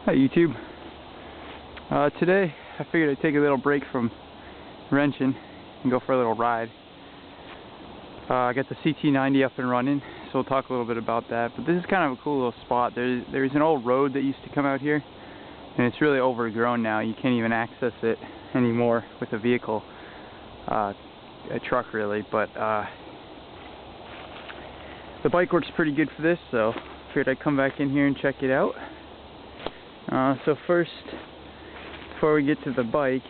Hi YouTube. Today I figured I'd take a little break from wrenching and go for a little ride. I got the Ct90 up and running, so we'll talk a little bit about that. But this is kind of a cool little spot. There's an old road that used to come out here, and it's really overgrown now. You can't even access it anymore with a vehicle, a truck really. But the bike works pretty good for this, so I figured I'd come back in here and check it out. So first, before we get to the bike,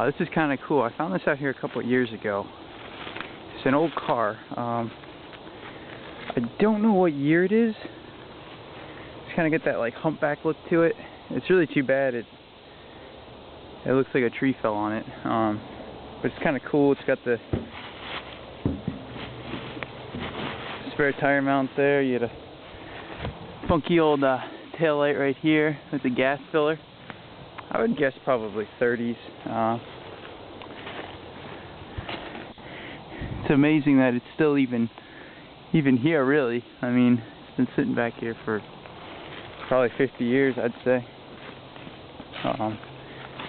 this is kind of cool. I found this out here a couple of years ago. It's an old car. I don't know what year it is. It's kind of got that like humpback look to it. It's really too bad it looks like a tree fell on it. But it's kind of cool. It's got the spare tire mount there. You got a funky old tail light right here with the gas filler. I would guess probably 30s. It's amazing that it's still even here, really. I mean, it's been sitting back here for probably 50 years, I'd say.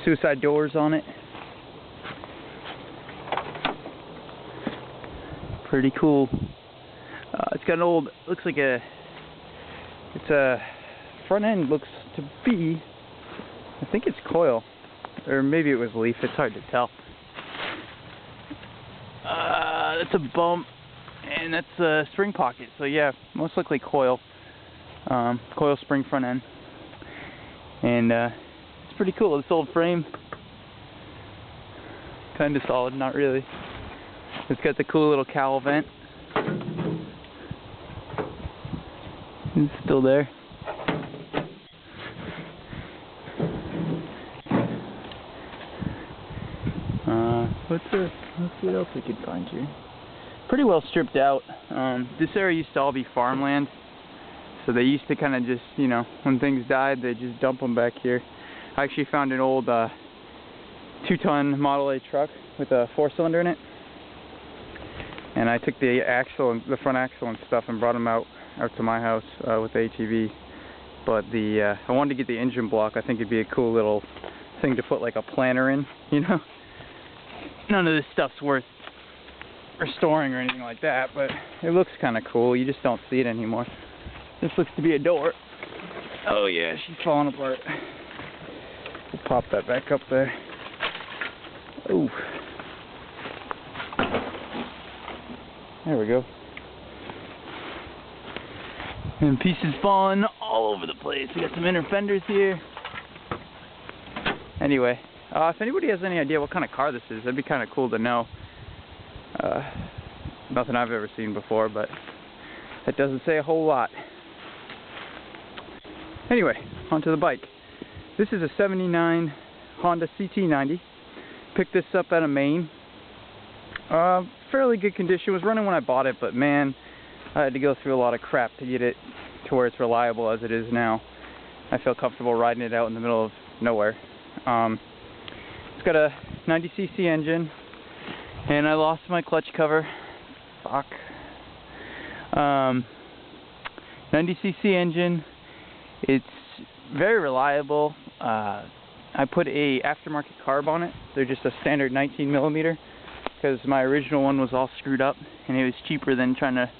Suicide doors on it. Pretty cool. It's got an old, looks like it's a front end looks to be, I think it's coil, or maybe it was leaf, it's hard to tell. That's a bump, and that's a spring pocket, so yeah, most likely coil. Coil spring front end. And it's pretty cool. This old frame, kind of solid, not really. It's got the cool little cowl vent. It's still there. Let's see what else we could find here. Pretty well stripped out. This area used to all be farmland, so they used to kind of just, you know, when things died, they just dump them back here. I actually found an old 2-ton Model A truck with a 4-cylinder in it, and I took the axle, the front axle and stuff, and brought them out to my house with the ATV. But I wanted to get the engine block. I think it'd be a cool little thing to put like a planter in, you know. None of this stuff's worth restoring or anything like that, but it looks kind of cool. You just don't see it anymore. This looks to be a door. Oh yeah, she's falling apart. We'll pop that back up there. Oh, there we go. And pieces falling all over the place. We got some inner fenders here. Anyway, if anybody has any idea what kind of car this is, that'd be kind of cool to know. Nothing I've ever seen before, but that doesn't say a whole lot. Anyway, onto the bike. This is a '79 Honda Ct90. Picked this up out of Maine. Fairly good condition. It was running when I bought it, but man, I had to go through a lot of crap to get it to where it's reliable as it is now. I feel comfortable riding it out in the middle of nowhere. It's got a 90cc engine, and I lost my clutch cover. Fuck. 90cc engine. It's very reliable. I put a aftermarket carb on it. They're just a standard 19mm because my original one was all screwed up, and it was cheaper than trying to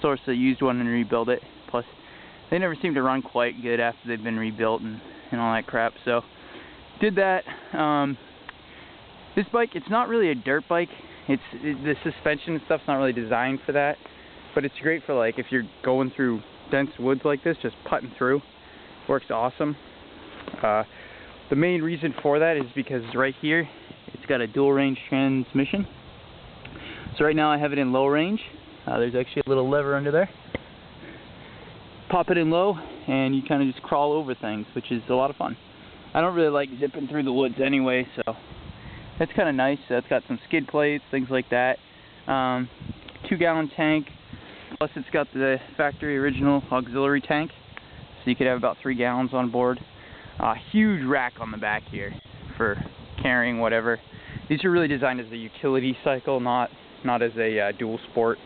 source a used one and rebuild it. Plus, they never seem to run quite good after they've been rebuilt and all that crap. So, did that. This bike, it's not really a dirt bike. The suspension and stuff's not really designed for that, but it's great for like if you're going through dense woods like this, just putting through. Works awesome. The main reason for that is because right here, it's got a dual range transmission. So right now I have it in low range. There's actually a little lever under there. Pop it in low, and you kind of just crawl over things, which is a lot of fun. I don't really like zipping through the woods anyway, so that's kind of nice. It's got some skid plates, things like that. 2-gallon tank, plus it's got the factory original auxiliary tank, so you could have about 3 gallons on board. Huge rack on the back here for carrying whatever. These are really designed as a utility cycle, not as a dual sport.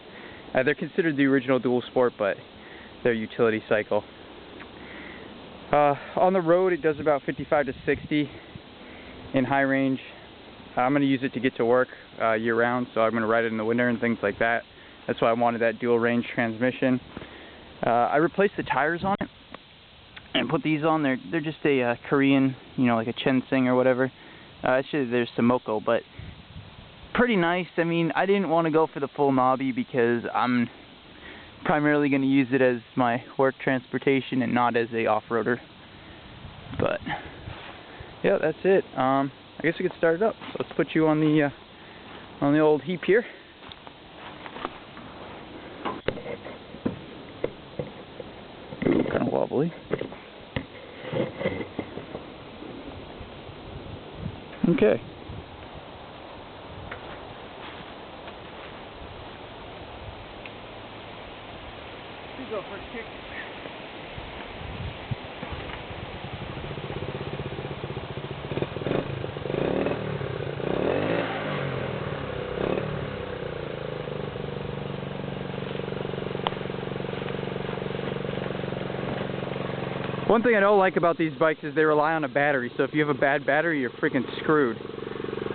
They're considered the original dual sport, but they're utility cycle. On the road it does about 55 to 60 in high range. I'm going to use it to get to work year round, so I'm going to ride it in the winter and things like that. That's why I wanted that dual range transmission. I replaced the tires on it and put these on. They're just a Korean, you know, like a Chensing or whatever. Actually there's Somoko, but pretty nice. I mean, I didn't want to go for the full knobby because I'm primarily going to use it as my work transportation and not as a off-roader. But yeah, that's it. I guess we could start it up. So let's put you on the old heap here. Ooh, kind of wobbly. Okay. Let's go for a kick. One thing I don't like about these bikes is they rely on a battery, so if you have a bad battery, you're freaking screwed.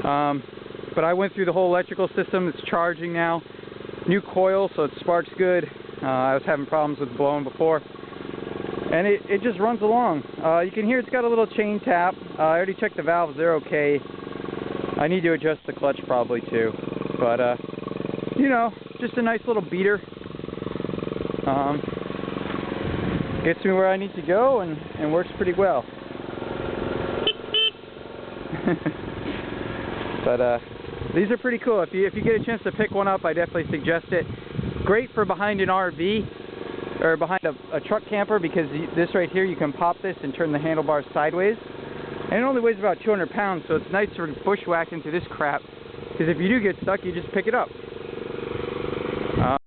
But I went through the whole electrical system. It's charging now. New coil, so it sparks good. I was having problems with blowing before. And it just runs along. You can hear it's got a little chain tap. I already checked the valves, they're okay. I need to adjust the clutch probably too. But, you know, just a nice little beater. Gets me where I need to go and works pretty well. But these are pretty cool. If you get a chance to pick one up, I definitely suggest it. Great for behind an RV or behind a truck camper, because this right here, you can pop this and turn the handlebars sideways. And it only weighs about 200 pounds, so it's nice for bushwhacking through this crap, because if you do get stuck, you just pick it up.